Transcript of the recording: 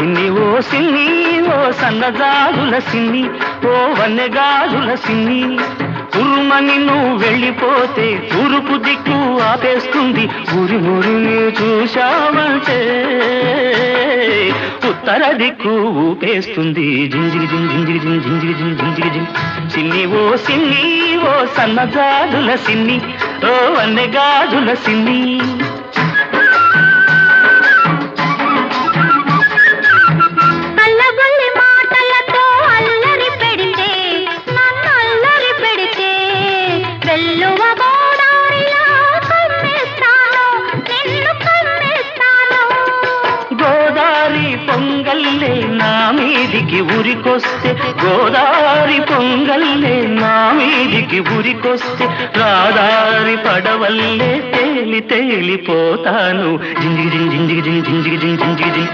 సిన్ని ఓ సిన్ని ఓ సన్నజాజుల సిన్ని ఓ వన్నెగాజుల సిన్ని ఉరుమని నువ్వు వెళ్ళిపోతే తూర్పు దిక్కు ఆపేస్తుంది ఊరి ఊరిని చూశావంటే ఉత్తర దిక్కు ఊపేస్తుంది జింజిరి జిం జింజిరి జిం జింజిరి జిం జింజిరి జిం సిన్ని ఓ సన్నజాజుల సిన్ని ఓ వన్నెగాజుల సిన్ని పొంగల్లే నా మీదికి ఉరికొస్తే గోదారి పొంగల్లే నా మీదికి ఉరికొస్తే రాదారి పడవల్లే తేలిపోతాను జింజిగి జింజిగి జింజిగి జింజిగి జింజిగి